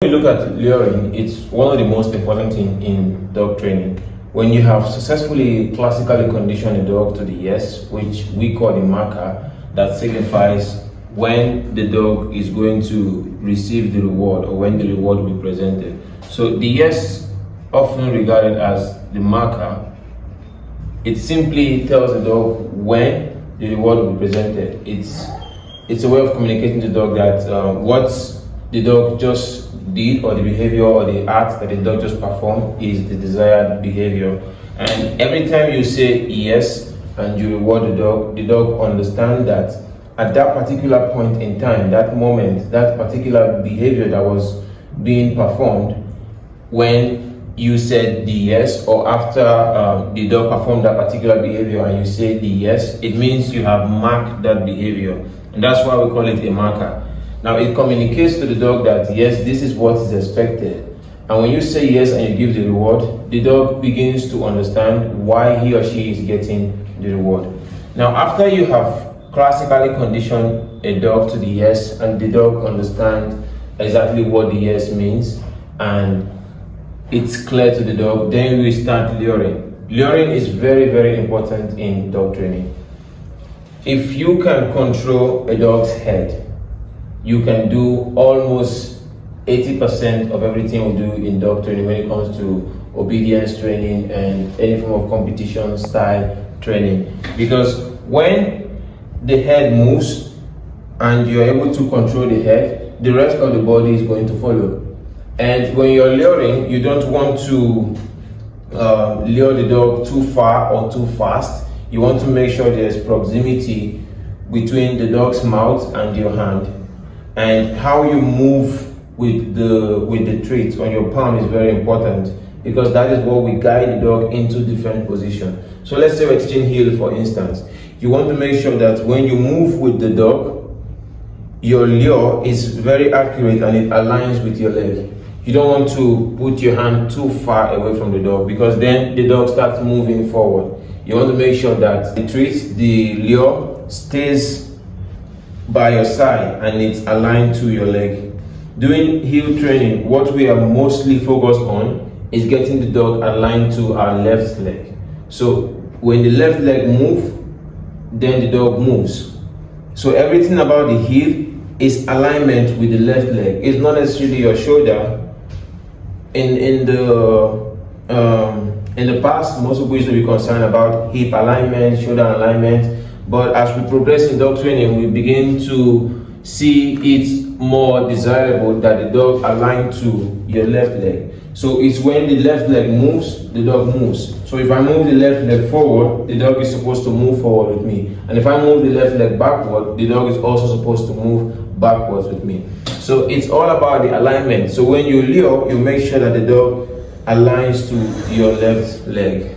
When you look at luring, it's one of the most important things in dog training. When you have successfully classically conditioned a dog to the yes, which we call the marker, that signifies when the dog is going to receive the reward or when the reward will be presented. So the yes, often regarded as the marker, it simply tells the dog when the reward will be presented. It's a way of communicating to the dog that what the dog just did, or the behavior or the act that the dog just performed, is the desired behavior. And every time you say yes and you reward the dog understands that at that particular point in time, that moment, that particular behavior that was being performed, when you said the yes, or after the dog performed that particular behavior and you say the yes, it means you have marked that behavior. And that's why we call it a marker. Now it communicates to the dog that yes, this is what is expected. And when you say yes and you give the reward, the dog begins to understand why he or she is getting the reward. Now after you have classically conditioned a dog to the yes and the dog understands exactly what the yes means and it's clear to the dog, then we start luring. Luring is very, very important in dog training. If you can control a dog's head, you can do almost 80% of everything we do in dog training when it comes to obedience training and any form of competition style training. Because when the head moves and you're able to control the head, the rest of the body is going to follow. And when you're luring, you don't want to lure the dog too far or too fast. You want to make sure there's proximity between the dog's mouth and your hand. And how you move with the treat on your palm is very important, because that is what we guide the dog into different positions. So let's say we're teaching heel, for instance. You want to make sure that when you move with the dog, your lure is very accurate and it aligns with your leg. You don't want to put your hand too far away from the dog, because then the dog starts moving forward. You want to make sure that the treat, the lure, stays by your side and it's aligned to your leg. Doing heel training, what we are mostly focused on is getting the dog aligned to our left leg. So when the left leg moves, then the dog moves. So everything about the heel is alignment with the left leg. It's not necessarily your shoulder. In the past, most people used to be concerned about hip alignment, shoulder alignment. But as we progress in dog training, we begin to see it more desirable that the dog align to your left leg. So it's when the left leg moves, the dog moves. So if I move the left leg forward, the dog is supposed to move forward with me. And if I move the left leg backward, the dog is also supposed to move backwards with me. So it's all about the alignment. So when you lure, you make sure that the dog aligns to your left leg.